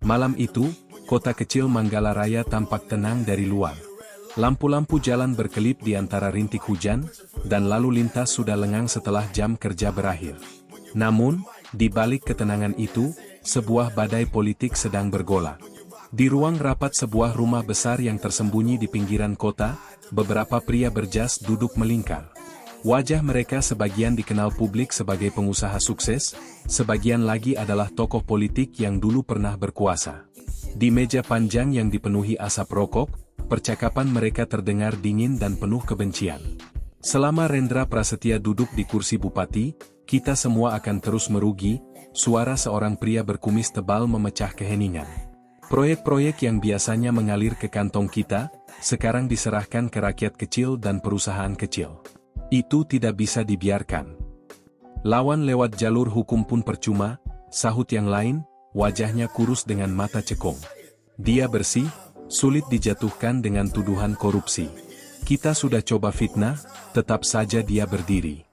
Malam itu, kota kecil Manggalaraya tampak tenang dari luar. Lampu-lampu jalan berkelip di antara rintik hujan, dan lalu lintas sudah lengang setelah jam kerja berakhir. Namun, di balik ketenangan itu, sebuah badai politik sedang bergolak. Di ruang rapat sebuah rumah besar yang tersembunyi di pinggiran kota, beberapa pria berjas duduk melingkar. Wajah mereka sebagian dikenal publik sebagai pengusaha sukses, sebagian lagi adalah tokoh politik yang dulu pernah berkuasa. Di meja panjang yang dipenuhi asap rokok, percakapan mereka terdengar dingin dan penuh kebencian. Selama Rendra Prasetya duduk di kursi bupati, kita semua akan terus merugi, suara seorang pria berkumis tebal memecah keheningan. Proyek-proyek yang biasanya mengalir ke kantong kita, sekarang diserahkan ke rakyat kecil dan perusahaan kecil. Itu tidak bisa dibiarkan. Lawan lewat jalur hukum pun percuma, sahut yang lain, wajahnya kurus dengan mata cekung. Dia bersih, sulit dijatuhkan dengan tuduhan korupsi. Kita sudah coba fitnah, tetap saja dia berdiri.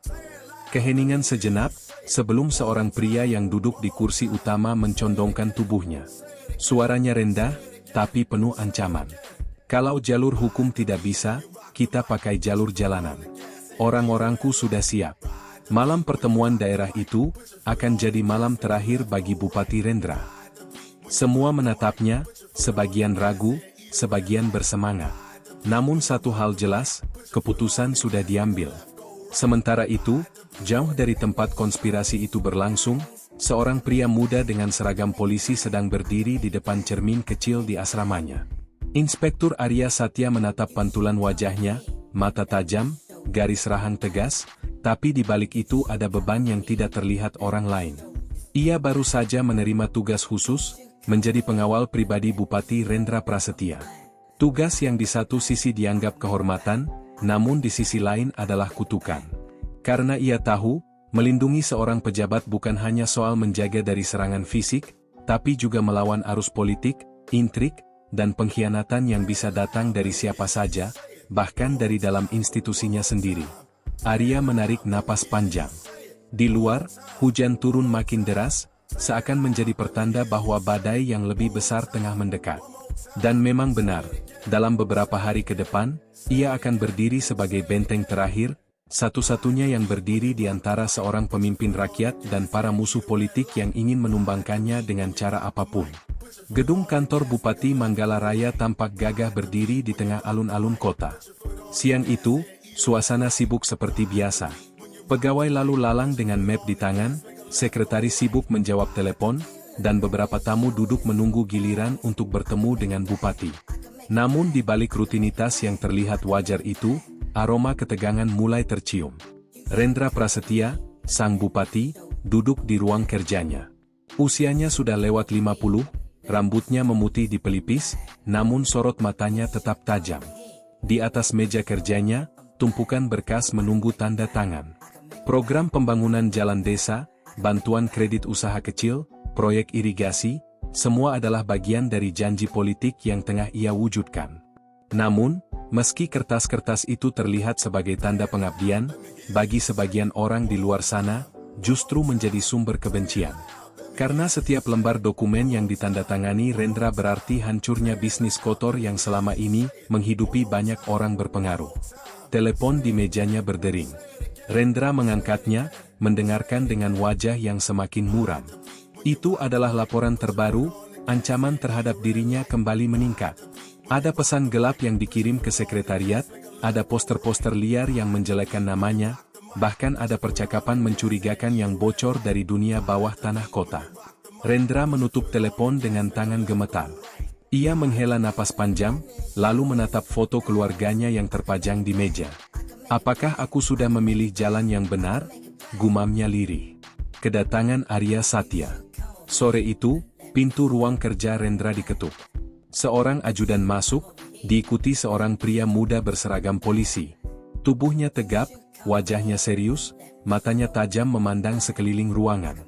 Keheningan sejenak, sebelum seorang pria yang duduk di kursi utama mencondongkan tubuhnya. Suaranya rendah, tapi penuh ancaman. Kalau jalur hukum tidak bisa, kita pakai jalur jalanan. Orang-orangku sudah siap. Malam pertemuan daerah itu, akan jadi malam terakhir bagi Bupati Rendra. Semua menatapnya, sebagian ragu, sebagian bersemangat. Namun satu hal jelas, keputusan sudah diambil. Sementara itu, jauh dari tempat konspirasi itu berlangsung, seorang pria muda dengan seragam polisi sedang berdiri di depan cermin kecil di asramanya. Inspektur Arya Satya menatap pantulan wajahnya, mata tajam, garis rahang tegas, tapi di balik itu ada beban yang tidak terlihat orang lain. Ia baru saja menerima tugas khusus, menjadi pengawal pribadi Bupati Rendra Prasetya. Tugas yang di satu sisi dianggap kehormatan, namun di sisi lain adalah kutukan. Karena ia tahu, melindungi seorang pejabat bukan hanya soal menjaga dari serangan fisik, tapi juga melawan arus politik, intrik, dan pengkhianatan yang bisa datang dari siapa saja, bahkan dari dalam institusinya sendiri. Arya menarik napas panjang. Di luar, hujan turun makin deras, seakan menjadi pertanda bahwa badai yang lebih besar tengah mendekat. Dan memang benar, dalam beberapa hari ke depan, ia akan berdiri sebagai benteng terakhir, satu-satunya yang berdiri di antara seorang pemimpin rakyat dan para musuh politik yang ingin menumbangkannya dengan cara apapun. Gedung kantor Bupati Manggalaraya tampak gagah berdiri di tengah alun-alun kota. Siang itu, suasana sibuk seperti biasa. Pegawai lalu lalang dengan map di tangan, sekretaris sibuk menjawab telepon, dan beberapa tamu duduk menunggu giliran untuk bertemu dengan Bupati. Namun di balik rutinitas yang terlihat wajar itu, aroma ketegangan mulai tercium. Rendra Prasetya, sang Bupati, duduk di ruang kerjanya. Usianya sudah lewat 50, rambutnya memutih di pelipis, namun sorot matanya tetap tajam. Di atas meja kerjanya, tumpukan berkas menunggu tanda tangan. Program pembangunan jalan desa, bantuan kredit usaha kecil, proyek irigasi, semua adalah bagian dari janji politik yang tengah ia wujudkan. Namun, meski kertas-kertas itu terlihat sebagai tanda pengabdian, bagi sebagian orang di luar sana, justru menjadi sumber kebencian. Karena setiap lembar dokumen yang ditandatangani Rendra berarti hancurnya bisnis kotor yang selama ini menghidupi banyak orang berpengaruh. Telepon di mejanya berdering. Rendra mengangkatnya, mendengarkan dengan wajah yang semakin muram. Itu adalah laporan terbaru, ancaman terhadap dirinya kembali meningkat. Ada pesan gelap yang dikirim ke sekretariat, ada poster-poster liar yang menjelekkan namanya, bahkan ada percakapan mencurigakan yang bocor dari dunia bawah tanah kota. Rendra menutup telepon dengan tangan gemetar. Ia menghela napas panjang, lalu menatap foto keluarganya yang terpajang di meja. "Apakah aku sudah memilih jalan yang benar?" gumamnya lirih. Kedatangan Arya Satya. Sore itu, pintu ruang kerja Rendra diketuk. Seorang ajudan masuk, diikuti seorang pria muda berseragam polisi. Tubuhnya tegap, wajahnya serius, matanya tajam memandang sekeliling ruangan.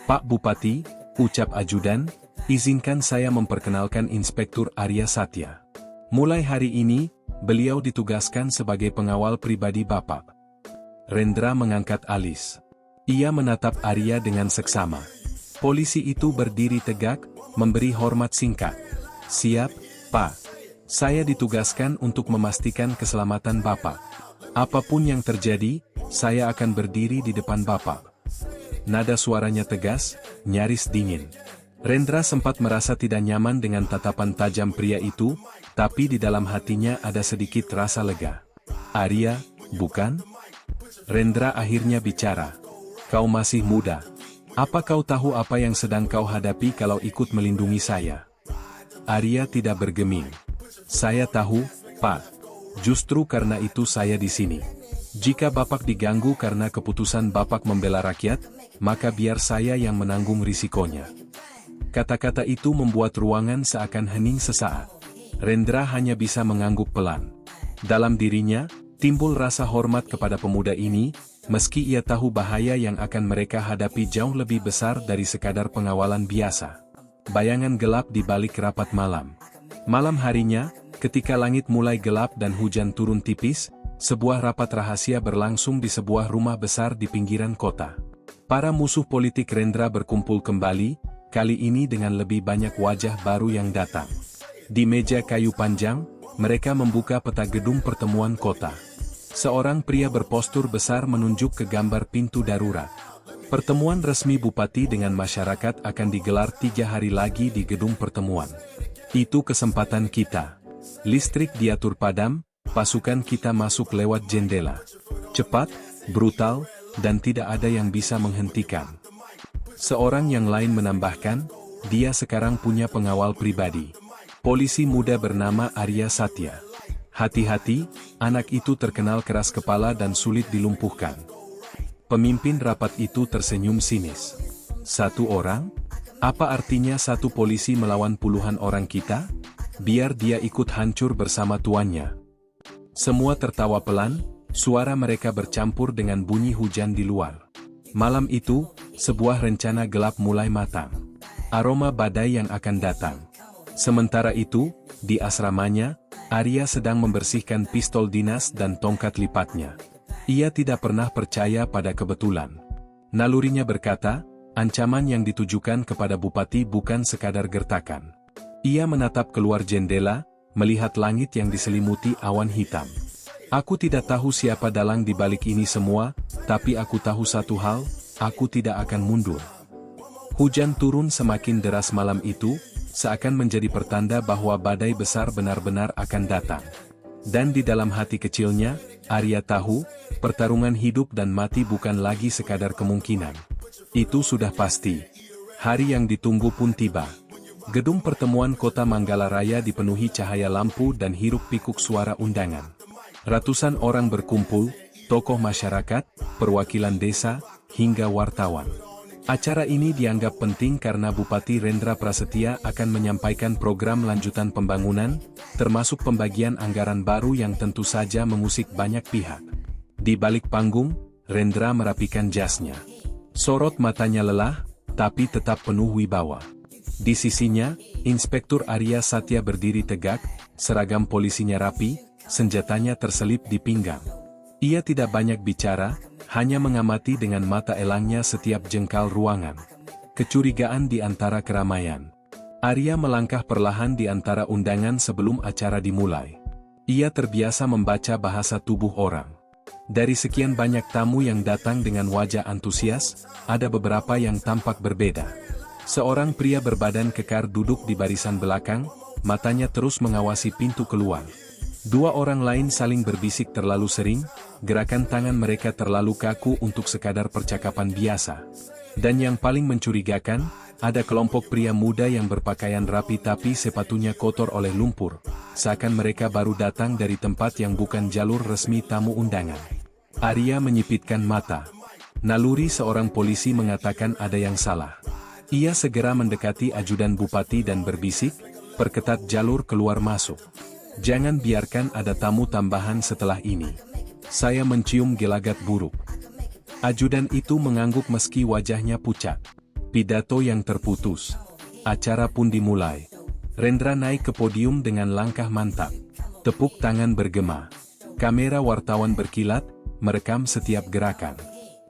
"Pak Bupati," ucap ajudan, "izinkan saya memperkenalkan Inspektur Arya Satya. Mulai hari ini, beliau ditugaskan sebagai pengawal pribadi Bapak." Rendra mengangkat alis. Ia menatap Arya dengan seksama. Polisi itu berdiri tegak, memberi hormat singkat. "Siap, Pak. Saya ditugaskan untuk memastikan keselamatan Bapak. Apapun yang terjadi, saya akan berdiri di depan Bapak." Nada suaranya tegas, nyaris dingin. Rendra sempat merasa tidak nyaman dengan tatapan tajam pria itu, tapi di dalam hatinya ada sedikit rasa lega. "Arya, bukan?" Rendra akhirnya bicara. "Kau masih muda. Apa kau tahu apa yang sedang kau hadapi kalau ikut melindungi saya?" Arya tidak bergeming. "Saya tahu, Pak. Justru karena itu saya di sini. Jika Bapak diganggu karena keputusan Bapak membela rakyat, maka biar saya yang menanggung risikonya." Kata-kata itu membuat ruangan seakan hening sesaat. Rendra hanya bisa mengangguk pelan. Dalam dirinya, timbul rasa hormat kepada pemuda ini, meski ia tahu bahaya yang akan mereka hadapi jauh lebih besar dari sekadar pengawalan biasa. Bayangan gelap di balik rapat malam. Malam harinya, ketika langit mulai gelap dan hujan turun tipis, sebuah rapat rahasia berlangsung di sebuah rumah besar di pinggiran kota. Para musuh politik Rendra berkumpul kembali, kali ini dengan lebih banyak wajah baru yang datang. Di meja kayu panjang, mereka membuka peta gedung pertemuan kota. Seorang pria berpostur besar menunjuk ke gambar pintu darurat. Pertemuan resmi bupati dengan masyarakat akan digelar 3 hari lagi di gedung pertemuan. Itu kesempatan kita. Listrik diatur padam, pasukan kita masuk lewat jendela. Cepat, brutal, dan tidak ada yang bisa menghentikan. Seorang yang lain menambahkan, dia sekarang punya pengawal pribadi. Polisi muda bernama Arya Satya. Hati-hati, anak itu terkenal keras kepala dan sulit dilumpuhkan. Pemimpin rapat itu tersenyum sinis. "Satu orang? Apa artinya satu polisi melawan puluhan orang kita? Biar dia ikut hancur bersama tuannya." Semua tertawa pelan, suara mereka bercampur dengan bunyi hujan di luar. Malam itu, sebuah rencana gelap mulai matang. Aroma badai yang akan datang. Sementara itu, di asramanya, Arya sedang membersihkan pistol dinas dan tongkat lipatnya. Ia tidak pernah percaya pada kebetulan. Nalurinya berkata, ancaman yang ditujukan kepada bupati bukan sekadar gertakan. Ia menatap keluar jendela, melihat langit yang diselimuti awan hitam. "Aku tidak tahu siapa dalang di balik ini semua, tapi aku tahu satu hal, aku tidak akan mundur." Hujan turun semakin deras malam itu, seakan menjadi pertanda bahwa badai besar benar-benar akan datang. Dan di dalam hati kecilnya, Arya tahu, pertarungan hidup dan mati bukan lagi sekadar kemungkinan. Itu sudah pasti. Hari yang ditunggu pun tiba. Gedung pertemuan kota Manggalaraya dipenuhi cahaya lampu dan hiruk-pikuk suara undangan. Ratusan orang berkumpul, tokoh masyarakat, perwakilan desa, hingga wartawan. Acara ini dianggap penting karena Bupati Rendra Prasetya akan menyampaikan program lanjutan pembangunan, termasuk pembagian anggaran baru yang tentu saja mengusik banyak pihak. Di balik panggung, Rendra merapikan jasnya. Sorot matanya lelah, tapi tetap penuh wibawa. Di sisinya, Inspektur Arya Satya berdiri tegak, seragam polisinya rapi, senjatanya terselip di pinggang. Ia tidak banyak bicara, hanya mengamati dengan mata elangnya setiap jengkal ruangan. Kecurigaan di antara keramaian. Arya melangkah perlahan di antara undangan sebelum acara dimulai. Ia terbiasa membaca bahasa tubuh orang. Dari sekian banyak tamu yang datang dengan wajah antusias, ada beberapa yang tampak berbeda. Seorang pria berbadan kekar duduk di barisan belakang, matanya terus mengawasi pintu keluar. Dua orang lain saling berbisik terlalu sering, gerakan tangan mereka terlalu kaku untuk sekadar percakapan biasa. Dan yang paling mencurigakan, ada kelompok pria muda yang berpakaian rapi tapi sepatunya kotor oleh lumpur, seakan mereka baru datang dari tempat yang bukan jalur resmi tamu undangan. Arya menyipitkan mata. Naluri seorang polisi mengatakan ada yang salah. Ia segera mendekati ajudan bupati dan berbisik, perketat jalur keluar masuk. Jangan biarkan ada tamu tambahan setelah ini. Saya mencium gelagat buruk. Ajudan itu mengangguk meski wajahnya pucat. Pidato yang terputus. Acara pun dimulai. Rendra naik ke podium dengan langkah mantap. Tepuk tangan bergema. Kamera wartawan berkilat, merekam setiap gerakan.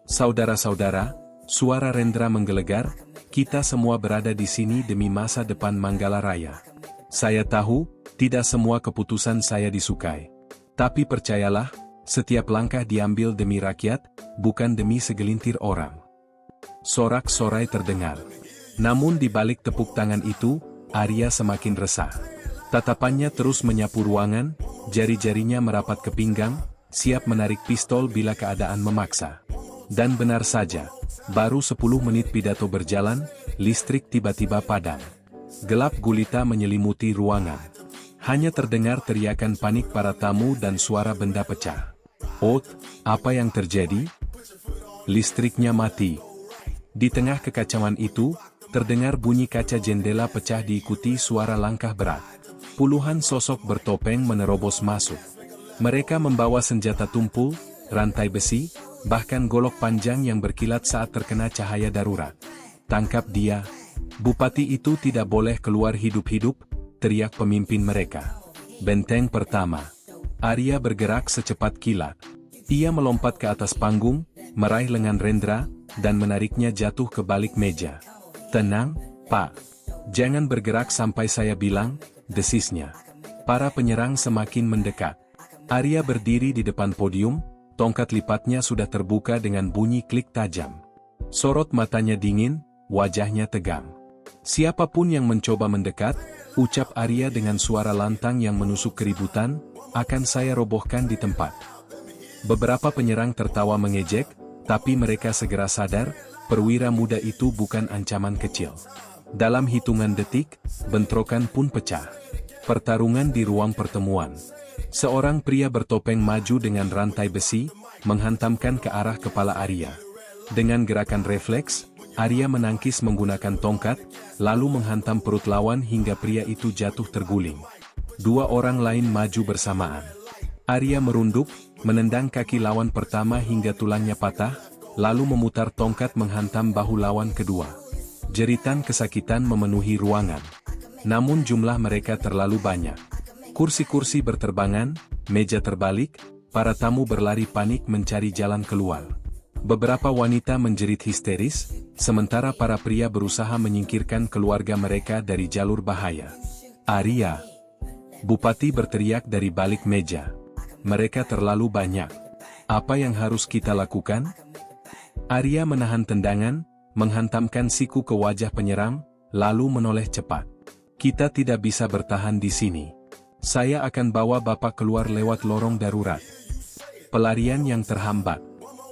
Saudara-saudara, Suara Rendra menggelegar, kita semua berada di sini demi masa depan Manggalaraya. Saya tahu, tidak semua keputusan saya disukai. Tapi percayalah, setiap langkah diambil demi rakyat, bukan demi segelintir orang. Sorak-sorai terdengar. Namun di balik tepuk tangan itu, Arya semakin resah. Tatapannya terus menyapu ruangan, jari-jarinya merapat ke pinggang, siap menarik pistol bila keadaan memaksa. Dan benar saja, baru 10 menit pidato berjalan, listrik tiba-tiba padam. Gelap gulita menyelimuti ruangan. Hanya terdengar teriakan panik para tamu dan suara benda pecah. "Ot, apa yang terjadi?" Listriknya mati. Di tengah kekacauan itu, terdengar bunyi kaca jendela pecah diikuti suara langkah berat. Puluhan sosok bertopeng menerobos masuk. Mereka membawa senjata tumpul, rantai besi, bahkan golok panjang yang berkilat saat terkena cahaya darurat. "Tangkap dia. Bupati itu tidak boleh keluar hidup-hidup," teriak pemimpin mereka. Benteng pertama. Arya bergerak secepat kilat. Ia melompat ke atas panggung, meraih lengan Rendra, dan menariknya jatuh ke balik meja. "Tenang, Pak. Jangan bergerak sampai saya bilang," desisnya. Para penyerang semakin mendekat. Arya berdiri di depan podium, tongkat lipatnya sudah terbuka dengan bunyi klik tajam. Sorot matanya dingin, wajahnya tegang. "Siapapun yang mencoba mendekat," ucap Arya dengan suara lantang yang menusuk keributan, "akan saya robohkan di tempat." Beberapa penyerang tertawa mengejek, tapi mereka segera sadar, perwira muda itu bukan ancaman kecil. Dalam hitungan detik, bentrokan pun pecah. Pertarungan di ruang pertemuan. Seorang pria bertopeng maju dengan rantai besi, menghantamkan ke arah kepala Arya. Dengan gerakan refleks, Arya menangkis menggunakan tongkat, lalu menghantam perut lawan hingga pria itu jatuh terguling. Dua orang lain maju bersamaan. Arya merunduk, menendang kaki lawan pertama hingga tulangnya patah, lalu memutar tongkat menghantam bahu lawan kedua. Jeritan kesakitan memenuhi ruangan. Namun jumlah mereka terlalu banyak. Kursi-kursi berterbangan, meja terbalik, para tamu berlari panik mencari jalan keluar. Beberapa wanita menjerit histeris, sementara para pria berusaha menyingkirkan keluarga mereka dari jalur bahaya. "Arya!" Bupati berteriak dari balik meja. "Mereka terlalu banyak. Apa yang harus kita lakukan?" Arya menahan tendangan, menghantamkan siku ke wajah penyerang, lalu menoleh cepat. "Kita tidak bisa bertahan di sini. Saya akan bawa Bapak keluar lewat lorong darurat." Pelarian yang terhambat.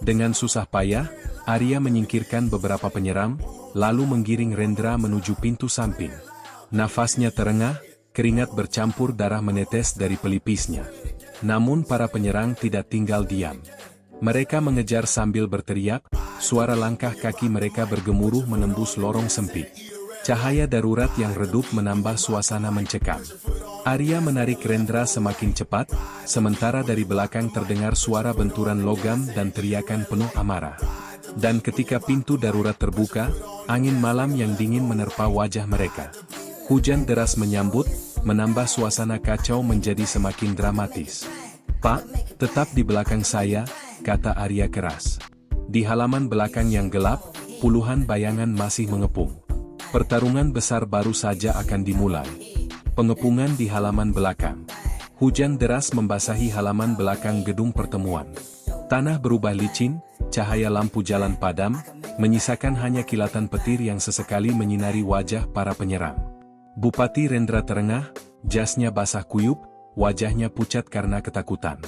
Dengan susah payah, Arya menyingkirkan beberapa penyerang, lalu menggiring Rendra menuju pintu samping. Nafasnya terengah, keringat bercampur darah menetes dari pelipisnya. Namun para penyerang tidak tinggal diam. Mereka mengejar sambil berteriak, suara langkah kaki mereka bergemuruh menembus lorong sempit. Cahaya darurat yang redup menambah suasana mencekam. Arya menarik Rendra semakin cepat, sementara dari belakang terdengar suara benturan logam dan teriakan penuh amarah. Dan ketika pintu darurat terbuka, angin malam yang dingin menerpa wajah mereka. Hujan deras menyambut, menambah suasana kacau menjadi semakin dramatis. "Pak, tetap di belakang saya," kata Arya keras. Di halaman belakang yang gelap, puluhan bayangan masih mengepung. Pertarungan besar baru saja akan dimulai. Pengepungan di halaman belakang. Hujan deras membasahi halaman belakang gedung pertemuan. Tanah berubah licin, cahaya lampu jalan padam, menyisakan hanya kilatan petir yang sesekali menyinari wajah para penyerang. Bupati Rendra terengah, jasnya basah kuyup, wajahnya pucat karena ketakutan.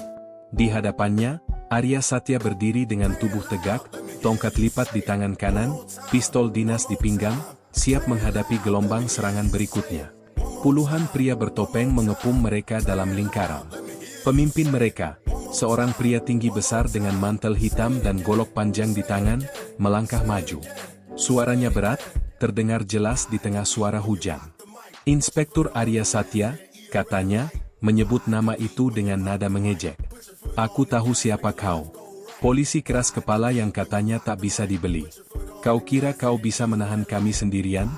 Di hadapannya, Arya Satya berdiri dengan tubuh tegak, tongkat lipat di tangan kanan, pistol dinas di pinggang, siap menghadapi gelombang serangan berikutnya. Puluhan pria bertopeng mengepung mereka dalam lingkaran. Pemimpin mereka, seorang pria tinggi besar dengan mantel hitam dan golok panjang di tangan, melangkah maju. Suaranya berat, terdengar jelas di tengah suara hujan. "Inspektur Arya Satya," katanya, menyebut nama itu dengan nada mengejek. "Aku tahu siapa kau. Polisi keras kepala yang katanya tak bisa dibeli. Kau kira kau bisa menahan kami sendirian?"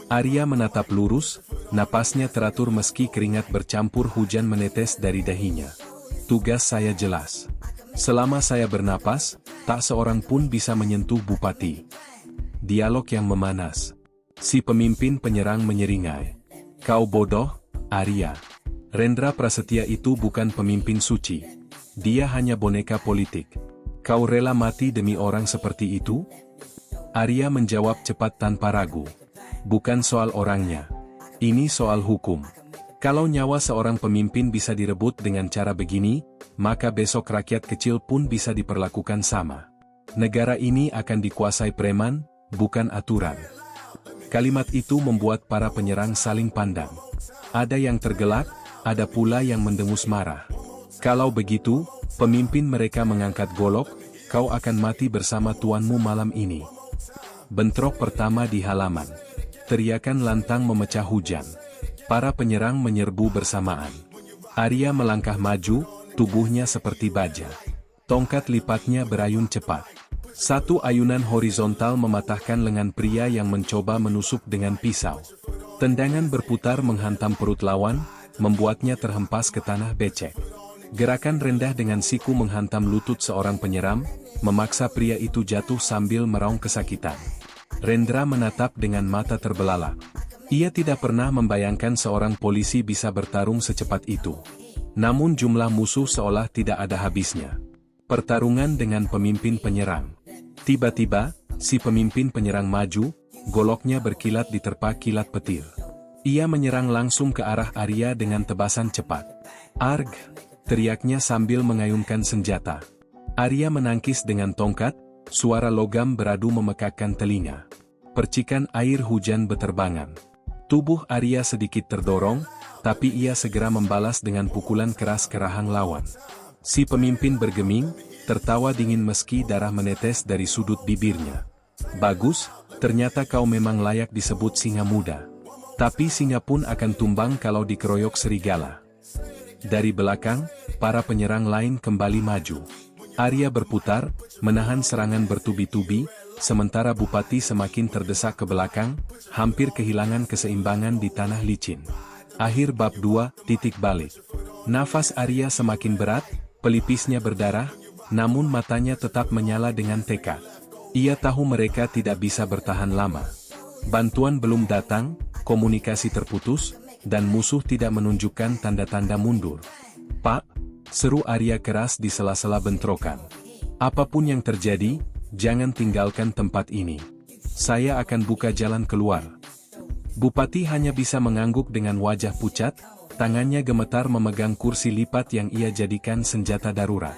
Arya menatap lurus, napasnya teratur meski keringat bercampur hujan menetes dari dahinya. "Tugas saya jelas. Selama saya bernapas, tak seorang pun bisa menyentuh Bupati. Dialog yang memanas. Si pemimpin penyerang menyeringai. Kau bodoh, Arya. Rendra Prasetya itu bukan pemimpin suci. Dia hanya boneka politik. Kau rela mati demi orang seperti itu? Arya menjawab cepat tanpa ragu. Bukan soal orangnya. Ini soal hukum. Kalau nyawa seorang pemimpin bisa direbut dengan cara begini, maka besok rakyat kecil pun bisa diperlakukan sama. Negara ini akan dikuasai preman, bukan aturan. Kalimat itu membuat para penyerang saling pandang. Ada yang tergelak, ada pula yang mendengus marah. Kalau begitu, pemimpin mereka mengangkat golok, kau akan mati bersama tuanmu malam ini. Bentrok pertama di halaman. Teriakan lantang memecah hujan. Para penyerang menyerbu bersamaan. Arya melangkah maju, tubuhnya seperti baja. Tongkat lipatnya berayun cepat. Satu ayunan horizontal mematahkan lengan pria yang mencoba menusuk dengan pisau. Tendangan berputar menghantam perut lawan, membuatnya terhempas ke tanah becek. Gerakan rendah dengan siku menghantam lutut seorang penyeram, memaksa pria itu jatuh sambil meraung kesakitan. Rendra menatap dengan mata terbelalak. Ia tidak pernah membayangkan seorang polisi bisa bertarung secepat itu. Namun jumlah musuh seolah tidak ada habisnya. Pertarungan dengan pemimpin penyerang. Tiba-tiba, si pemimpin penyerang maju, goloknya berkilat diterpa kilat petir. Ia menyerang langsung ke arah Arya dengan tebasan cepat. Arg! Teriaknya sambil mengayunkan senjata. Arya menangkis dengan tongkat, suara logam beradu memekakkan telinga. Percikan air hujan beterbangan. Tubuh Arya sedikit terdorong, tapi ia segera membalas dengan pukulan keras ke rahang lawan. Si pemimpin bergeming, tertawa dingin meski darah menetes dari sudut bibirnya. Bagus, ternyata kau memang layak disebut singa muda. Tapi singa pun akan tumbang kalau dikeroyok serigala. Dari belakang, para penyerang lain kembali maju. Arya berputar, menahan serangan bertubi-tubi, sementara Bupati semakin terdesak ke belakang, hampir kehilangan keseimbangan di tanah licin. Akhir bab 2, titik balik. Nafas Arya semakin berat, pelipisnya berdarah, namun matanya tetap menyala dengan tekad. Ia tahu mereka tidak bisa bertahan lama. Bantuan belum datang, komunikasi terputus, dan musuh tidak menunjukkan tanda-tanda mundur. Pak, seru Arya keras di sela-sela bentrokan. Apapun yang terjadi, jangan tinggalkan tempat ini. Saya akan buka jalan keluar. Bupati hanya bisa mengangguk dengan wajah pucat, tangannya gemetar memegang kursi lipat yang ia jadikan senjata darurat.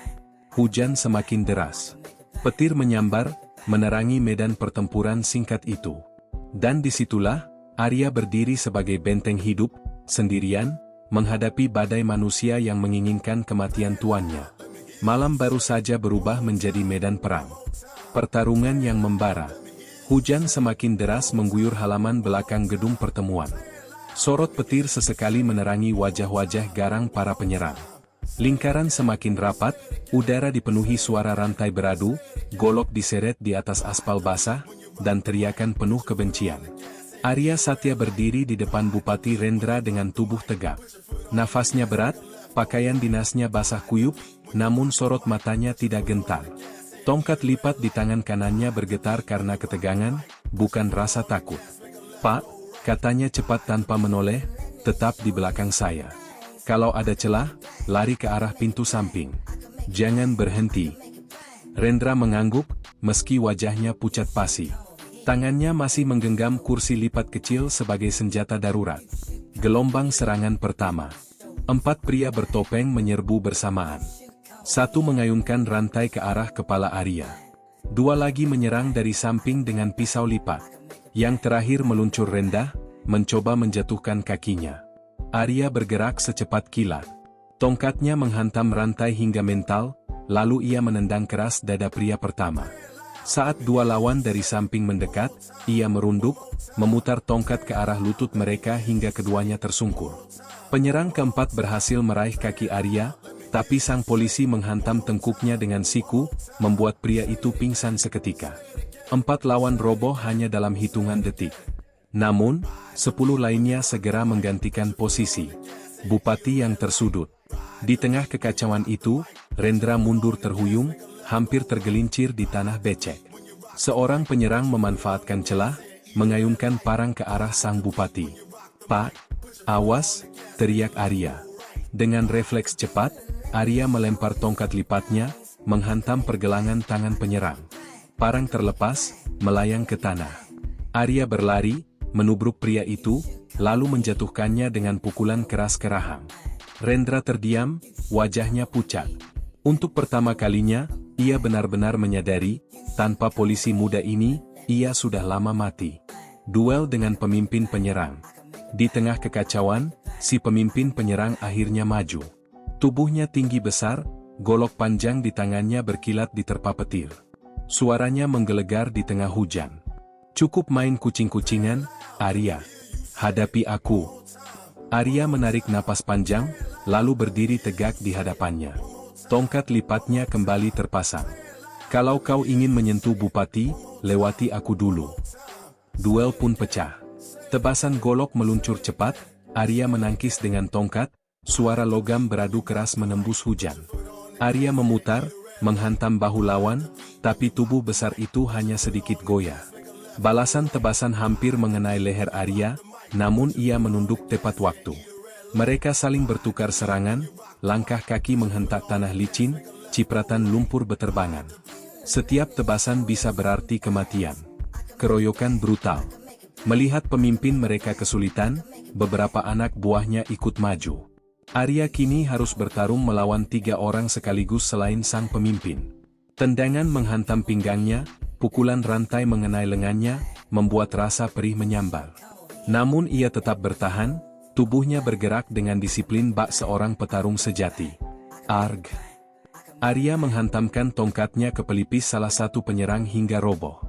Hujan semakin deras. Petir menyambar, menerangi medan pertempuran singkat itu. Dan disitulah, Arya berdiri sebagai benteng hidup, sendirian, menghadapi badai manusia yang menginginkan kematian tuannya. Malam baru saja berubah menjadi medan perang. Pertarungan yang membara. Hujan semakin deras mengguyur halaman belakang gedung pertemuan. Sorot petir sesekali menerangi wajah-wajah garang para penyerang. Lingkaran semakin rapat, udara dipenuhi suara rantai beradu, golok diseret di atas aspal basah, dan teriakan penuh kebencian. Arya Satya berdiri di depan Bupati Rendra dengan tubuh tegap. Nafasnya berat, pakaian dinasnya basah kuyup, namun sorot matanya tidak gentar. Tongkat lipat di tangan kanannya bergetar karena ketegangan, bukan rasa takut. Pak, katanya cepat tanpa menoleh, tetap di belakang saya. Kalau ada celah, lari ke arah pintu samping. Jangan berhenti. Rendra mengangguk, meski wajahnya pucat pasi. Tangannya masih menggenggam kursi lipat kecil sebagai senjata darurat. Gelombang serangan pertama. 4 pria bertopeng menyerbu bersamaan. Satu mengayunkan rantai ke arah kepala Arya. 2 lagi menyerang dari samping dengan pisau lipat. Yang terakhir meluncur rendah, mencoba menjatuhkan kakinya. Arya bergerak secepat kilat. Tongkatnya menghantam rantai hingga mental, lalu ia menendang keras dada pria pertama. Saat 2 lawan dari samping mendekat, ia merunduk, memutar tongkat ke arah lutut mereka hingga keduanya tersungkur. Penyerang keempat berhasil meraih kaki Arya, tapi sang polisi menghantam tengkuknya dengan siku, membuat pria itu pingsan seketika. 4 lawan roboh hanya dalam hitungan detik. Namun, 10 lainnya segera menggantikan posisi. Bupati yang tersudut. Di tengah kekacauan itu, Rendra mundur terhuyung, hampir tergelincir di tanah becek. Seorang penyerang memanfaatkan celah, mengayunkan parang ke arah sang bupati. "Pak, awas!" teriak Arya. Dengan refleks cepat, Arya melempar tongkat lipatnya, menghantam pergelangan tangan penyerang. Parang terlepas, melayang ke tanah. Arya berlari, menubruk pria itu, lalu menjatuhkannya dengan pukulan keras ke rahang. Rendra terdiam, wajahnya pucat. Untuk pertama kalinya, ia benar-benar menyadari, tanpa polisi muda ini, ia sudah lama mati. Duel dengan pemimpin penyerang. Di tengah kekacauan, si pemimpin penyerang akhirnya maju. Tubuhnya tinggi besar, golok panjang di tangannya berkilat diterpa petir. Suaranya menggelegar di tengah hujan. "Cukup main kucing-kucingan, Arya. Hadapi aku." Arya menarik napas panjang, lalu berdiri tegak di hadapannya. Tongkat lipatnya kembali terpasang. "Kalau kau ingin menyentuh bupati, lewati aku dulu." Duel pun pecah. Tebasan golok meluncur cepat, Arya menangkis dengan tongkat, suara logam beradu keras menembus hujan. Arya memutar, menghantam bahu lawan, tapi tubuh besar itu hanya sedikit goyah. Balasan tebasan hampir mengenai leher Arya, namun ia menunduk tepat waktu. Mereka saling bertukar serangan, langkah kaki menghentak tanah licin, cipratan lumpur beterbangan. Setiap tebasan bisa berarti kematian. Keroyokan brutal. Melihat pemimpin mereka kesulitan, beberapa anak buahnya ikut maju. Arya kini harus bertarung melawan 3 orang sekaligus selain sang pemimpin. Tendangan menghantam pinggangnya, pukulan rantai mengenai lengannya, membuat rasa perih menyambar. Namun ia tetap bertahan, tubuhnya bergerak dengan disiplin bak seorang petarung sejati. Arg! Arya menghantamkan tongkatnya ke pelipis salah satu penyerang hingga roboh.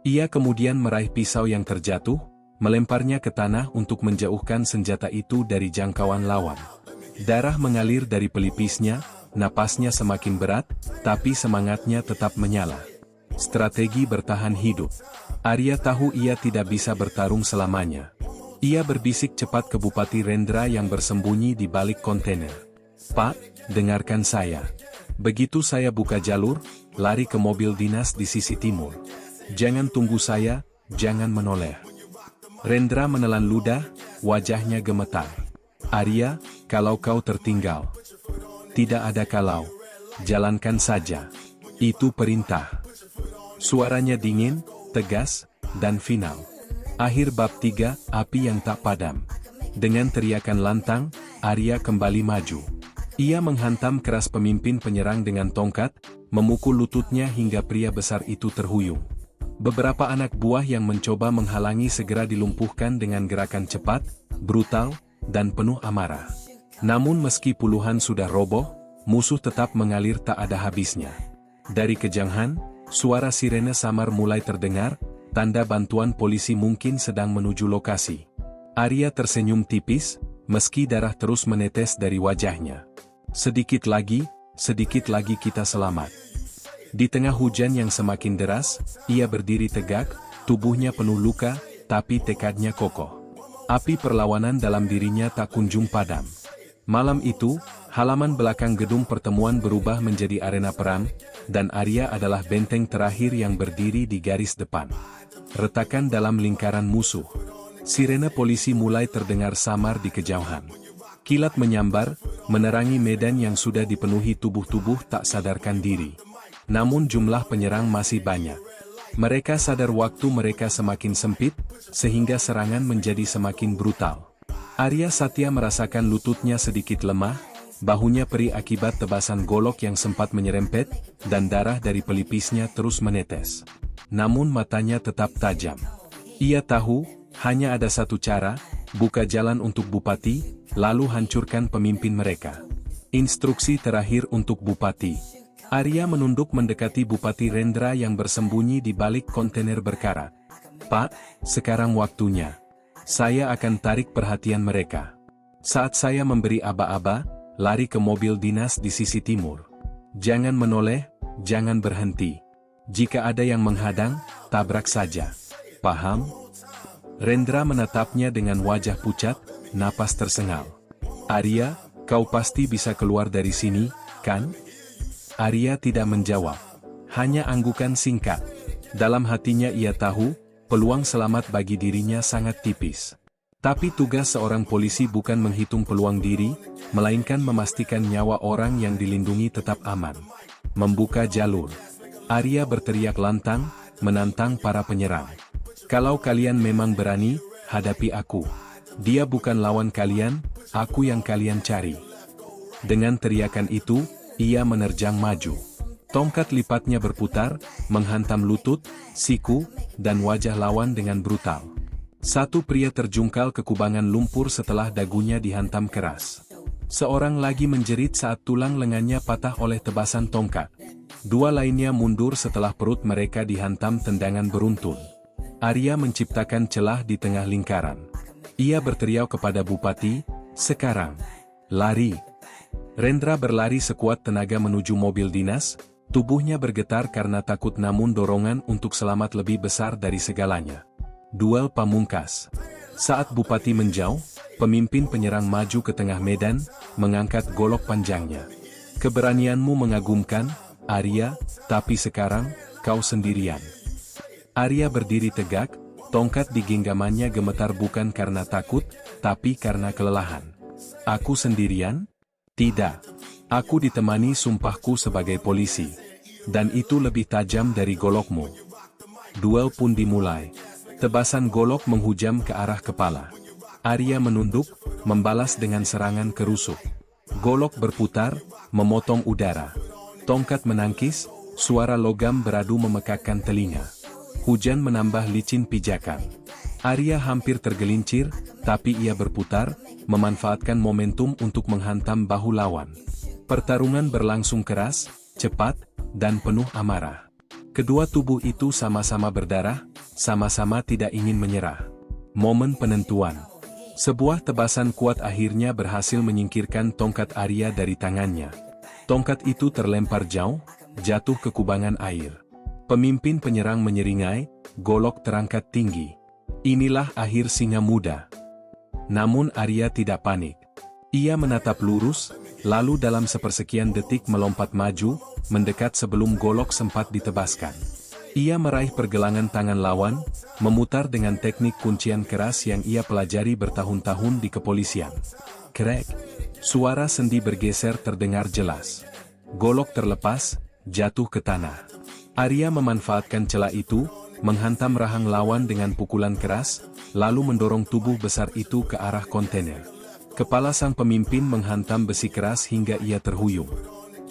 Ia kemudian meraih pisau yang terjatuh, melemparnya ke tanah untuk menjauhkan senjata itu dari jangkauan lawan. Darah mengalir dari pelipisnya, napasnya semakin berat, tapi semangatnya tetap menyala. Strategi bertahan hidup. Arya tahu ia tidak bisa bertarung selamanya. Ia berbisik cepat ke Bupati Rendra yang bersembunyi di balik kontainer. "Pak, dengarkan saya. Begitu saya buka jalur, lari ke mobil dinas di sisi timur. Jangan tunggu saya, jangan menoleh." Rendra menelan ludah, wajahnya gemetar. "Arya, kalau kau tertinggal." "Tidak ada kalau. Jalankan saja. Itu perintah." Suaranya dingin, tegas, dan final. Akhir bab 3, api yang tak padam. Dengan teriakan lantang, Arya kembali maju. Ia menghantam keras pemimpin penyerang dengan tongkat, memukul lututnya hingga pria besar itu terhuyung. Beberapa anak buah yang mencoba menghalangi segera dilumpuhkan dengan gerakan cepat, brutal, dan penuh amarah. Namun meski puluhan sudah roboh, musuh tetap mengalir tak ada habisnya. Dari kejauhan, suara sirene samar mulai terdengar, tanda bantuan polisi mungkin sedang menuju lokasi. Arya tersenyum tipis, meski darah terus menetes dari wajahnya. Sedikit lagi kita selamat." Di tengah hujan yang semakin deras, ia berdiri tegak, tubuhnya penuh luka, tapi tekadnya kokoh. Api perlawanan dalam dirinya tak kunjung padam. Malam itu, halaman belakang gedung pertemuan berubah menjadi arena perang, dan Arya adalah benteng terakhir yang berdiri di garis depan. Retakan dalam lingkaran musuh. Sirene polisi mulai terdengar samar di kejauhan. Kilat menyambar, menerangi medan yang sudah dipenuhi tubuh-tubuh tak sadarkan diri. Namun jumlah penyerang masih banyak. Mereka sadar waktu mereka semakin sempit, sehingga serangan menjadi semakin brutal. Arya Satya merasakan lututnya sedikit lemah, bahunya perih akibat tebasan golok yang sempat menyerempet, dan darah dari pelipisnya terus menetes. Namun matanya tetap tajam. Ia tahu, hanya ada satu cara, buka jalan untuk Bupati, lalu hancurkan pemimpin mereka. Instruksi terakhir untuk Bupati. Arya menunduk mendekati Bupati Rendra yang bersembunyi di balik kontainer berkarat. "Pak, sekarang waktunya. Saya akan tarik perhatian mereka. Saat saya memberi aba-aba, lari ke mobil dinas di sisi timur. Jangan menoleh, jangan berhenti. Jika ada yang menghadang, tabrak saja. Paham?" Rendra menatapnya dengan wajah pucat, napas tersengal. "Arya, kau pasti bisa keluar dari sini, kan?" Arya tidak menjawab. Hanya anggukan singkat. Dalam hatinya ia tahu, peluang selamat bagi dirinya sangat tipis. Tapi tugas seorang polisi bukan menghitung peluang diri, melainkan memastikan nyawa orang yang dilindungi tetap aman. Membuka jalur. Arya berteriak lantang, menantang para penyerang. Kalau kalian memang berani, hadapi aku. Dia bukan lawan kalian, aku yang kalian cari. Dengan teriakan itu, ia menerjang maju. Tongkat lipatnya berputar, menghantam lutut, siku, dan wajah lawan dengan brutal. Satu pria terjungkal ke kubangan lumpur setelah dagunya dihantam keras. Seorang lagi menjerit saat tulang lengannya patah oleh tebasan tongkat. Dua lainnya mundur setelah perut mereka dihantam tendangan beruntun. Arya menciptakan celah di tengah lingkaran. Ia berteriak kepada Bupati, "Sekarang, lari!" Rendra berlari sekuat tenaga menuju mobil dinas, tubuhnya bergetar karena takut namun dorongan untuk selamat lebih besar dari segalanya. Duel pamungkas. Saat Bupati menjauh, pemimpin penyerang maju ke tengah medan, mengangkat golok panjangnya. "Keberanianmu mengagumkan, Arya, tapi sekarang, kau sendirian." Arya berdiri tegak, tongkat di genggamannya gemetar bukan karena takut, tapi karena kelelahan. "Aku sendirian? Tidak. Aku ditemani sumpahku sebagai polisi. Dan itu lebih tajam dari golokmu." Duel pun dimulai. Tebasan golok menghujam ke arah kepala. Arya menunduk, membalas dengan serangan kerusuk. Golok berputar, memotong udara. Tongkat menangkis, suara logam beradu memekakkan telinga. Hujan menambah licin pijakan. Arya hampir tergelincir, tapi ia berputar, memanfaatkan momentum untuk menghantam bahu lawan. Pertarungan berlangsung keras, cepat, dan penuh amarah. Kedua tubuh itu sama-sama berdarah, sama-sama tidak ingin menyerah. Momen penentuan. Sebuah tebasan kuat akhirnya berhasil menyingkirkan tongkat Arya dari tangannya. Tongkat itu terlempar jauh, jatuh ke kubangan air. Pemimpin penyerang menyeringai, golok terangkat tinggi. Inilah akhir singa muda. Namun Arya tidak panik. Ia menatap lurus, lalu dalam sepersekian detik melompat maju, mendekat sebelum golok sempat ditebaskan. Ia meraih pergelangan tangan lawan, memutar dengan teknik kuncian keras yang ia pelajari bertahun-tahun di kepolisian. Krek! Suara sendi bergeser terdengar jelas. Golok terlepas, jatuh ke tanah. Arya memanfaatkan celah itu, menghantam rahang lawan dengan pukulan keras, lalu mendorong tubuh besar itu ke arah kontainer. Kepala sang pemimpin menghantam besi keras hingga ia terhuyung.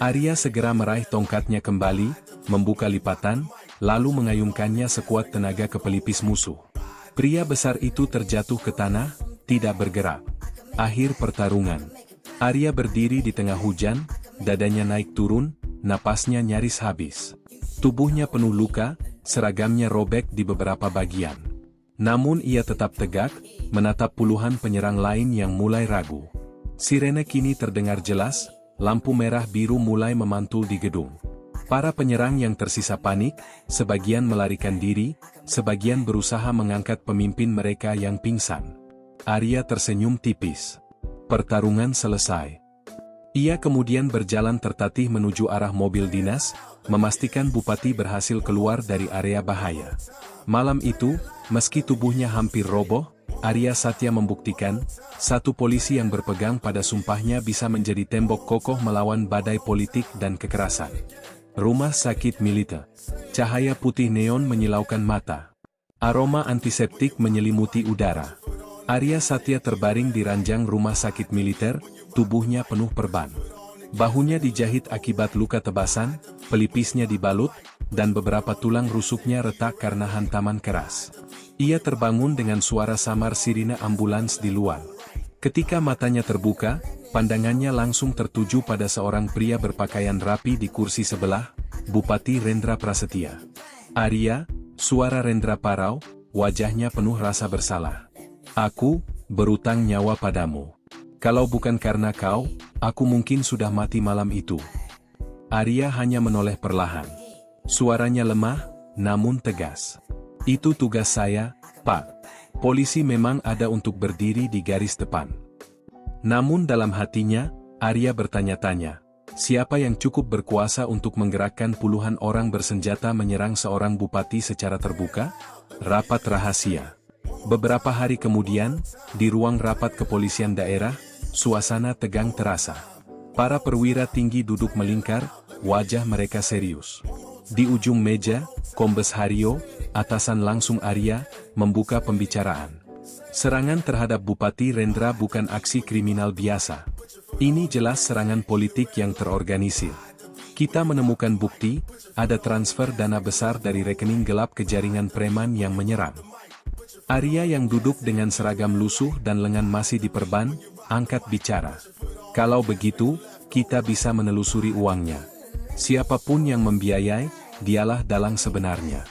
Arya segera meraih tongkatnya kembali, membuka lipatan, lalu mengayunkannya sekuat tenaga ke pelipis musuh. Pria besar itu terjatuh ke tanah, tidak bergerak. Akhir pertarungan. Arya berdiri di tengah hujan, dadanya naik turun, napasnya nyaris habis. Tubuhnya penuh luka, seragamnya robek di beberapa bagian. Namun ia tetap tegak, menatap puluhan penyerang lain yang mulai ragu. Sirene kini terdengar jelas, lampu merah biru mulai memantul di gedung. Para penyerang yang tersisa panik, sebagian melarikan diri, sebagian berusaha mengangkat pemimpin mereka yang pingsan. Arya tersenyum tipis. Pertarungan selesai. Ia kemudian berjalan tertatih menuju arah mobil dinas, memastikan Bupati berhasil keluar dari area bahaya. Malam itu, meski tubuhnya hampir roboh, Arya Satya membuktikan, satu polisi yang berpegang pada sumpahnya bisa menjadi tembok kokoh melawan badai politik dan kekerasan. Rumah sakit militer. Cahaya putih neon menyilaukan mata. Aroma antiseptik menyelimuti udara. Arya Satya terbaring di ranjang rumah sakit militer, tubuhnya penuh perban. Bahunya dijahit akibat luka tebasan, pelipisnya dibalut, dan beberapa tulang rusuknya retak karena hantaman keras. Ia terbangun dengan suara samar sirine ambulans di luar. Ketika matanya terbuka, pandangannya langsung tertuju pada seorang pria berpakaian rapi di kursi sebelah, Bupati Rendra Prasetya. "Arya," suara Rendra parau, wajahnya penuh rasa bersalah. "Aku berutang nyawa padamu. Kalau bukan karena kau, aku mungkin sudah mati malam itu." Arya hanya menoleh perlahan. Suaranya lemah, namun tegas. "Itu tugas saya, Pak. Polisi memang ada untuk berdiri di garis depan." Namun dalam hatinya, Arya bertanya-tanya, Siapa yang cukup berkuasa untuk menggerakkan puluhan orang bersenjata menyerang seorang bupati secara terbuka? Rapat rahasia. Beberapa hari kemudian, di ruang rapat kepolisian daerah, suasana tegang terasa. Para perwira tinggi duduk melingkar, wajah mereka serius. Di ujung meja, Kombes Haryo, atasan langsung Arya, membuka pembicaraan. Serangan terhadap Bupati Rendra bukan aksi kriminal biasa. Ini jelas serangan politik yang terorganisir. Kita menemukan bukti, ada transfer dana besar dari rekening gelap ke jaringan preman yang menyerang. Arya yang duduk dengan seragam lusuh dan lengan masih diperban, angkat bicara. Kalau begitu, kita bisa menelusuri uangnya. Siapapun yang membiayai, dialah dalang sebenarnya.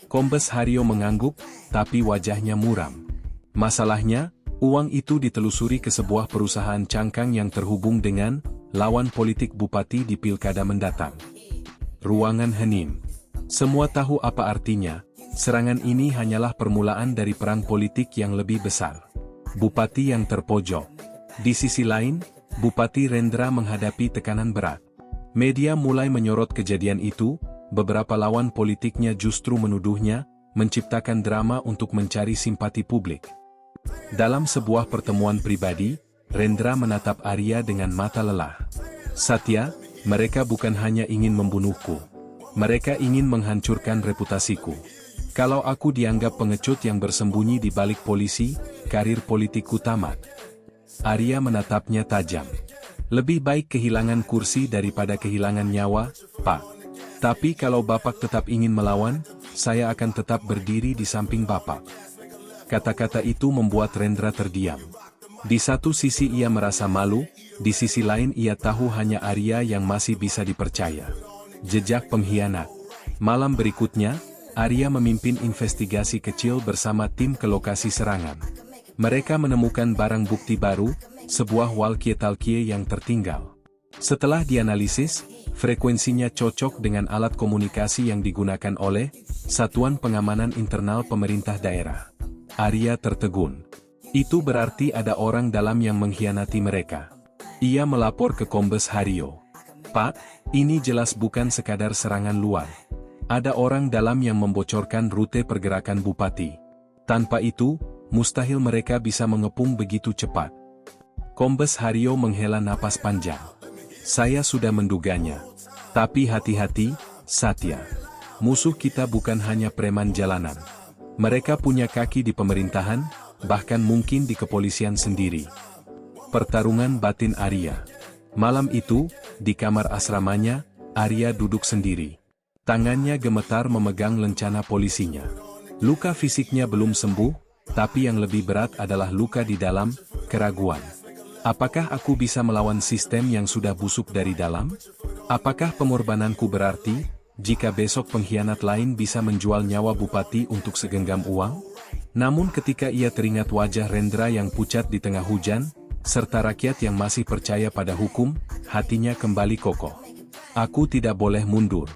Kombes Haryo mengangguk, tapi wajahnya muram. Masalahnya, uang itu ditelusuri ke sebuah perusahaan cangkang yang terhubung dengan lawan politik bupati di pilkada mendatang. Ruangan hening. Semua tahu apa artinya, serangan ini hanyalah permulaan dari perang politik yang lebih besar. Bupati yang terpojok. Di sisi lain, Bupati Rendra menghadapi tekanan berat. Media mulai menyorot kejadian itu, beberapa lawan politiknya justru menuduhnya, menciptakan drama untuk mencari simpati publik. Dalam sebuah pertemuan pribadi, Rendra menatap Arya dengan mata lelah. Satya, mereka bukan hanya ingin membunuhku. Mereka ingin menghancurkan reputasiku. Kalau aku dianggap pengecut yang bersembunyi di balik polisi, karir politikku tamat. Arya menatapnya tajam. Lebih baik kehilangan kursi daripada kehilangan nyawa, Pak. Tapi kalau Bapak tetap ingin melawan, saya akan tetap berdiri di samping Bapak. Kata-kata itu membuat Rendra terdiam. Di satu sisi ia merasa malu, di sisi lain ia tahu hanya Arya yang masih bisa dipercaya. Jejak pengkhianat. Malam berikutnya, Arya memimpin investigasi kecil bersama tim ke lokasi serangan. Mereka menemukan barang bukti baru, sebuah walkie-talkie yang tertinggal. Setelah dianalisis, frekuensinya cocok dengan alat komunikasi yang digunakan oleh Satuan Pengamanan Internal Pemerintah Daerah. Arya tertegun. Itu berarti ada orang dalam yang mengkhianati mereka. Ia melapor ke Kombes Haryo. Pak, ini jelas bukan sekadar serangan luar. Ada orang dalam yang membocorkan rute pergerakan bupati. Tanpa itu, mustahil mereka bisa mengepung begitu cepat. Kombes Haryo menghela napas panjang. Saya sudah menduganya. Tapi hati-hati, Satya. Musuh kita bukan hanya preman jalanan. Mereka punya kaki di pemerintahan, bahkan mungkin di kepolisian sendiri. Pertarungan batin Arya. Malam itu, di kamar asramanya, Arya duduk sendiri. Tangannya gemetar memegang lencana polisinya. Luka fisiknya belum sembuh, tapi yang lebih berat adalah luka di dalam, keraguan. Apakah aku bisa melawan sistem yang sudah busuk dari dalam? Apakah pengorbananku berarti? Jika besok pengkhianat lain bisa menjual nyawa bupati untuk segenggam uang? Namun ketika ia teringat wajah Rendra yang pucat di tengah hujan, serta rakyat yang masih percaya pada hukum, hatinya kembali kokoh. Aku tidak boleh mundur.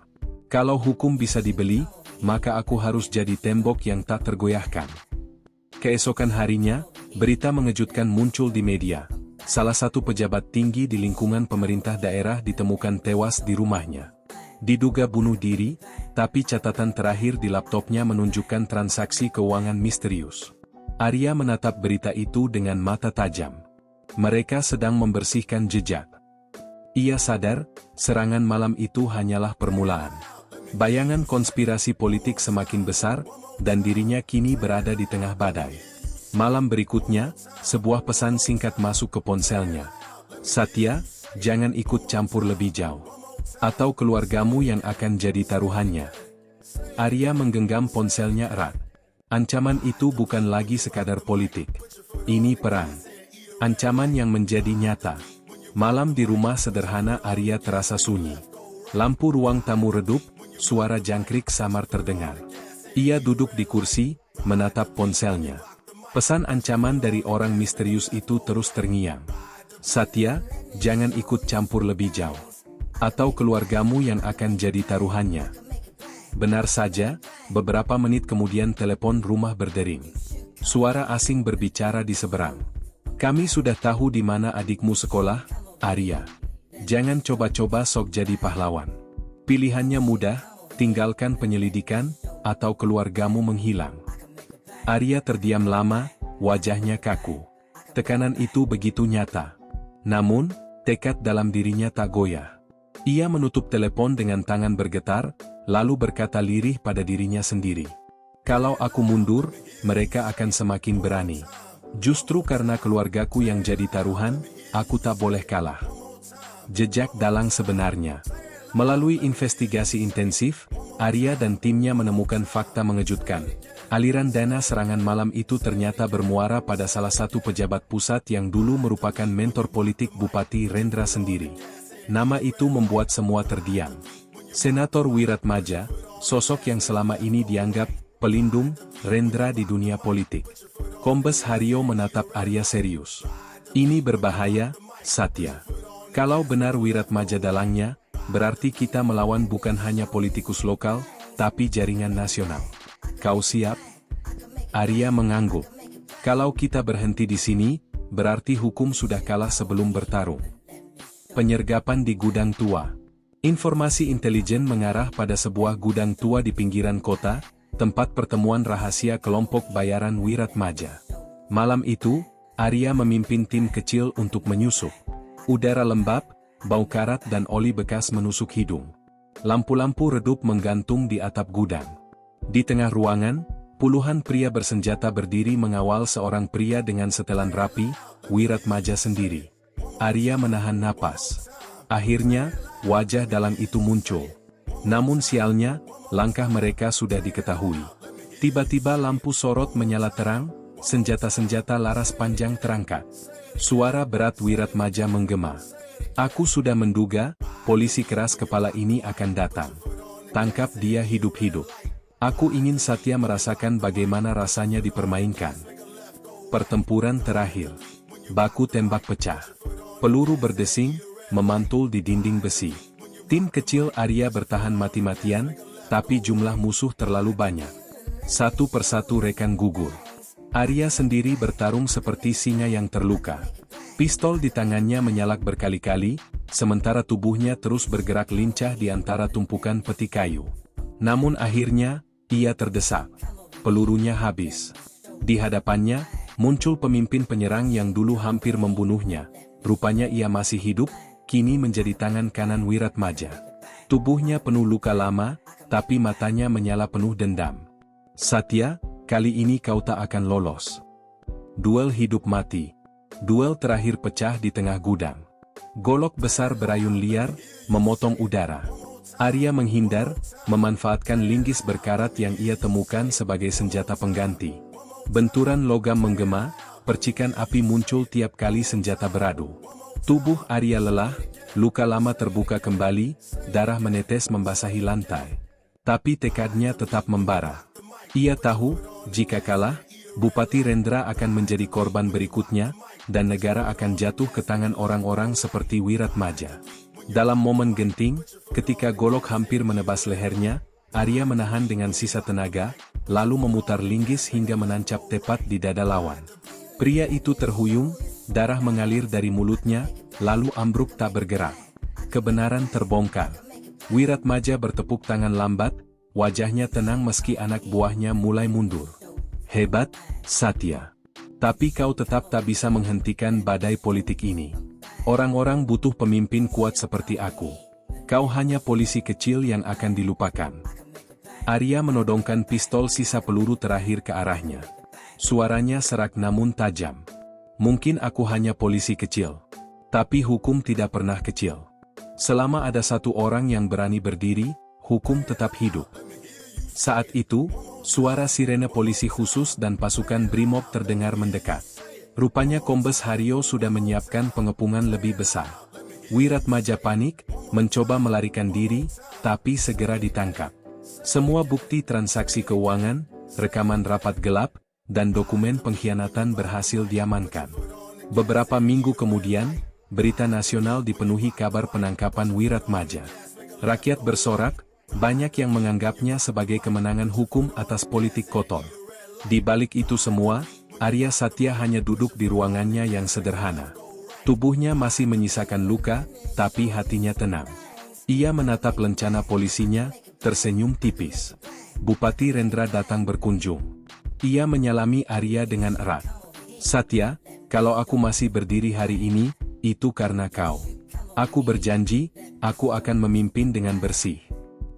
Kalau hukum bisa dibeli, maka aku harus jadi tembok yang tak tergoyahkan. Keesokan harinya, berita mengejutkan muncul di media. Salah satu pejabat tinggi di lingkungan pemerintah daerah ditemukan tewas di rumahnya. Diduga bunuh diri, tapi catatan terakhir di laptopnya menunjukkan transaksi keuangan misterius. Arya menatap berita itu dengan mata tajam. Mereka sedang membersihkan jejak. Ia sadar, serangan malam itu hanyalah permulaan. Bayangan konspirasi politik semakin besar, dan dirinya kini berada di tengah badai. Malam berikutnya, sebuah pesan singkat masuk ke ponselnya. Satya, jangan ikut campur lebih jauh. Atau keluargamu yang akan jadi taruhannya. Arya menggenggam ponselnya erat. Ancaman itu bukan lagi sekadar politik. Ini perang. Ancaman yang menjadi nyata. Malam di rumah sederhana Arya terasa sunyi. Lampu ruang tamu redup, suara jangkrik samar terdengar. Ia duduk di kursi, menatap ponselnya. Pesan ancaman dari orang misterius itu terus terngiang. Satya, jangan ikut campur lebih jauh. Atau keluargamu yang akan jadi taruhannya. Benar saja, beberapa menit kemudian telepon rumah berdering. Suara asing berbicara di seberang. Kami sudah tahu di mana adikmu sekolah, Arya. Jangan coba-coba sok jadi pahlawan. Pilihannya mudah, tinggalkan penyelidikan, atau keluargamu menghilang. Arya terdiam lama, wajahnya kaku. Tekanan itu begitu nyata. Namun, tekad dalam dirinya tak goyah. Ia menutup telepon dengan tangan bergetar, lalu berkata lirih pada dirinya sendiri. Kalau aku mundur, mereka akan semakin berani. Justru karena keluargaku yang jadi taruhan, aku tak boleh kalah. Jejak dalang sebenarnya. Melalui investigasi intensif, Arya dan timnya menemukan fakta mengejutkan. Aliran dana serangan malam itu ternyata bermuara pada salah satu pejabat pusat yang dulu merupakan mentor politik Bupati Rendra sendiri. Nama itu membuat semua terdiam. Senator Wiratmadja, sosok yang selama ini dianggap pelindung Rendra di dunia politik. Kombes Haryo menatap Arya serius. Ini berbahaya, Satya. Kalau benar Wiratmadja dalangnya, berarti kita melawan bukan hanya politikus lokal, tapi jaringan nasional. Kau siap? Arya mengangguk. Kalau kita berhenti di sini, berarti hukum sudah kalah sebelum bertarung. Penyergapan di gudang tua. Informasi intelijen mengarah pada sebuah gudang tua di pinggiran kota, tempat pertemuan rahasia kelompok bayaran Wiratmadja. Malam itu, Arya memimpin tim kecil untuk menyusup. Udara lembab, bau karat dan oli bekas menusuk hidung. Lampu-lampu redup menggantung di atap gudang. Di tengah ruangan, puluhan pria bersenjata berdiri mengawal seorang pria dengan setelan rapi, Wiratmadja sendiri. Arya menahan napas. Akhirnya, wajah dalang itu muncul. Namun sialnya, langkah mereka sudah diketahui. Tiba-tiba lampu sorot menyala terang, senjata-senjata laras panjang terangkat. Suara berat Wiratmadja menggema. Aku sudah menduga, polisi keras kepala ini akan datang. Tangkap dia hidup-hidup. Aku ingin Satya merasakan bagaimana rasanya dipermainkan. Pertempuran terakhir. Baku tembak pecah. Peluru berdesing, memantul di dinding besi. Tim kecil Arya bertahan mati-matian, tapi jumlah musuh terlalu banyak. Satu persatu rekan gugur. Arya sendiri bertarung seperti singa yang terluka. Pistol di tangannya menyalak berkali-kali, sementara tubuhnya terus bergerak lincah di antara tumpukan peti kayu. Namun akhirnya, ia terdesak. Pelurunya habis. Di hadapannya, muncul pemimpin penyerang yang dulu hampir membunuhnya. Rupanya ia masih hidup, kini menjadi tangan kanan Wiratmadja. Tubuhnya penuh luka lama, tapi matanya menyala penuh dendam. Satya, kali ini kau tak akan lolos. Duel hidup mati. Duel terakhir pecah di tengah gudang. Golok besar berayun liar, memotong udara. Arya menghindar, memanfaatkan linggis berkarat yang ia temukan sebagai senjata pengganti. Benturan logam menggema, percikan api muncul tiap kali senjata beradu. Tubuh Arya lelah, luka lama terbuka kembali, darah menetes membasahi lantai. Tapi tekadnya tetap membara. Ia tahu, jika kalah, Bupati Rendra akan menjadi korban berikutnya, dan negara akan jatuh ke tangan orang-orang seperti Wiratmadja. Dalam momen genting, ketika golok hampir menebas lehernya, Arya menahan dengan sisa tenaga, lalu memutar linggis hingga menancap tepat di dada lawan. Pria itu terhuyung, darah mengalir dari mulutnya, lalu ambruk tak bergerak. Kebenaran terbongkar. Wiratmadja bertepuk tangan lambat, wajahnya tenang meski anak buahnya mulai mundur. Hebat, Satya. Tapi kau tetap tak bisa menghentikan badai politik ini. Orang-orang butuh pemimpin kuat seperti aku. Kau hanya polisi kecil yang akan dilupakan. Arya menodongkan pistol sisa peluru terakhir ke arahnya. Suaranya serak namun tajam. Mungkin aku hanya polisi kecil. Tapi hukum tidak pernah kecil. Selama ada satu orang yang berani berdiri, hukum tetap hidup. Saat itu, suara sirene polisi khusus dan pasukan Brimob terdengar mendekat. Rupanya Kombes Haryo sudah menyiapkan pengepungan lebih besar. Wiratmadja panik, mencoba melarikan diri, tapi segera ditangkap. Semua bukti transaksi keuangan, rekaman rapat gelap, dan dokumen pengkhianatan berhasil diamankan. Beberapa minggu kemudian, berita nasional dipenuhi kabar penangkapan Wiratmadja. Rakyat bersorak, banyak yang menganggapnya sebagai kemenangan hukum atas politik kotor. Di balik itu semua, Arya Satya hanya duduk di ruangannya yang sederhana. Tubuhnya masih menyisakan luka, tapi hatinya tenang. Ia menatap lencana polisinya, tersenyum tipis. Bupati Rendra datang berkunjung. Ia menyalami Arya dengan erat. "Satya, kalau aku masih berdiri hari ini, itu karena kau. Aku berjanji, aku akan memimpin dengan bersih.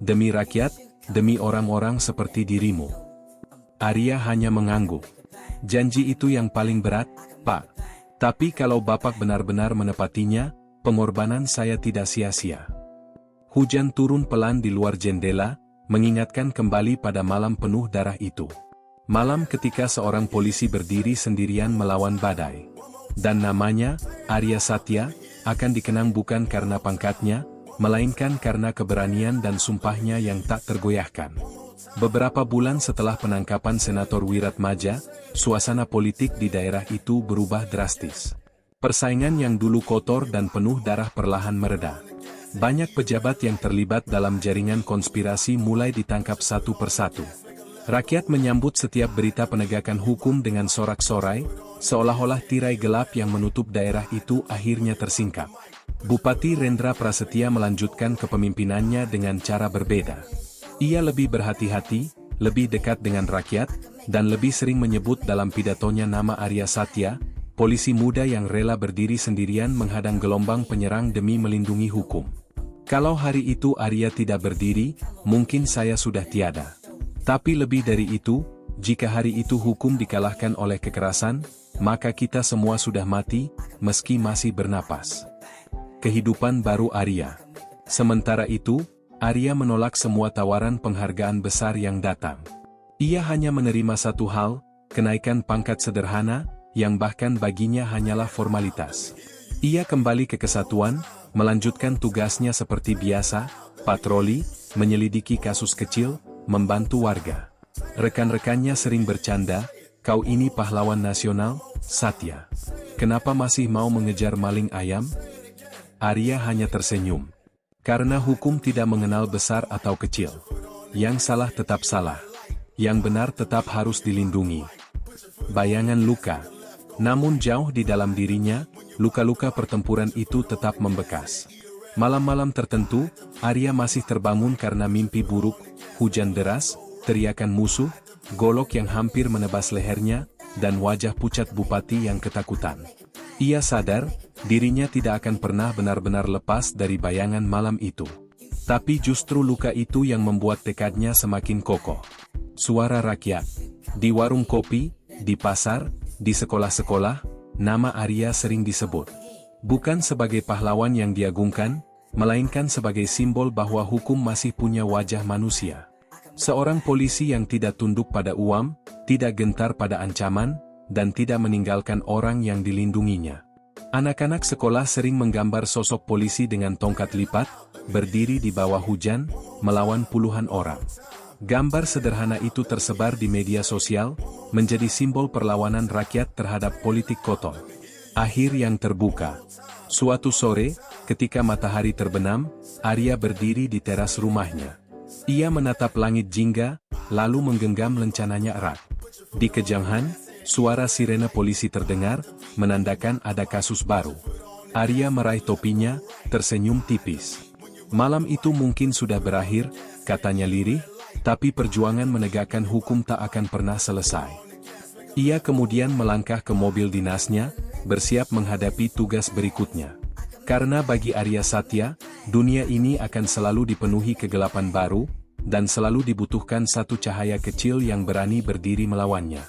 Demi rakyat, demi orang-orang seperti dirimu." Arya hanya mengangguk. "Janji itu yang paling berat, Pak. Tapi kalau Bapak benar-benar menepatinya, pengorbanan saya tidak sia-sia." Hujan turun pelan di luar jendela, mengingatkan kembali pada malam penuh darah itu. Malam ketika seorang polisi berdiri sendirian melawan badai. Dan namanya, Arya Satya, akan dikenang bukan karena pangkatnya, melainkan karena keberanian dan sumpahnya yang tak tergoyahkan. Beberapa bulan setelah penangkapan Senator Wiratmaja, suasana politik di daerah itu berubah drastis. Persaingan yang dulu kotor dan penuh darah perlahan mereda. Banyak pejabat yang terlibat dalam jaringan konspirasi mulai ditangkap satu persatu. Rakyat menyambut setiap berita penegakan hukum dengan sorak-sorai, seolah-olah tirai gelap yang menutup daerah itu akhirnya tersingkap. Bupati Rendra Prasetya melanjutkan kepemimpinannya dengan cara berbeda. Ia lebih berhati-hati, lebih dekat dengan rakyat, dan lebih sering menyebut dalam pidatonya nama Arya Satya, polisi muda yang rela berdiri sendirian menghadang gelombang penyerang demi melindungi hukum. Kalau hari itu Arya tidak berdiri, mungkin saya sudah tiada. Tapi lebih dari itu, jika hari itu hukum dikalahkan oleh kekerasan, maka kita semua sudah mati, meski masih bernapas. Kehidupan baru Arya. Sementara itu, Arya menolak semua tawaran penghargaan besar yang datang. Ia hanya menerima satu hal, kenaikan pangkat sederhana, yang bahkan baginya hanyalah formalitas. Ia kembali ke kesatuan, melanjutkan tugasnya seperti biasa, patroli, menyelidiki kasus kecil, membantu warga. Rekan-rekannya sering bercanda, "Kau ini pahlawan nasional, Satya. Kenapa masih mau mengejar maling ayam?" Arya hanya tersenyum. Karena hukum tidak mengenal besar atau kecil. Yang salah tetap salah. Yang benar tetap harus dilindungi. Bayangan luka. Namun jauh di dalam dirinya, luka-luka pertempuran itu tetap membekas. Malam-malam tertentu, Arya masih terbangun karena mimpi buruk, hujan deras, teriakan musuh, golok yang hampir menebas lehernya, dan wajah pucat bupati yang ketakutan. Ia sadar, dirinya tidak akan pernah benar-benar lepas dari bayangan malam itu. Tapi justru luka itu yang membuat tekadnya semakin kokoh. Suara rakyat. Di warung kopi, di pasar, di sekolah-sekolah, nama Arya sering disebut. Bukan sebagai pahlawan yang diagungkan, melainkan sebagai simbol bahwa hukum masih punya wajah manusia. Seorang polisi yang tidak tunduk pada uam, tidak gentar pada ancaman, dan tidak meninggalkan orang yang dilindunginya. Anak-anak sekolah sering menggambar sosok polisi dengan tongkat lipat, berdiri di bawah hujan, melawan puluhan orang. Gambar sederhana itu tersebar di media sosial, menjadi simbol perlawanan rakyat terhadap politik kotor. Akhir yang terbuka. Suatu sore, ketika matahari terbenam, Arya berdiri di teras rumahnya. Ia menatap langit jingga, lalu menggenggam lencananya erat. Di kejauhan, suara sirene polisi terdengar, menandakan ada kasus baru. Arya meraih topinya, tersenyum tipis. Malam itu mungkin sudah berakhir, katanya lirih, tapi perjuangan menegakkan hukum tak akan pernah selesai. Ia kemudian melangkah ke mobil dinasnya, bersiap menghadapi tugas berikutnya. Karena bagi Arya Satya, dunia ini akan selalu dipenuhi kegelapan baru, dan selalu dibutuhkan satu cahaya kecil yang berani berdiri melawannya.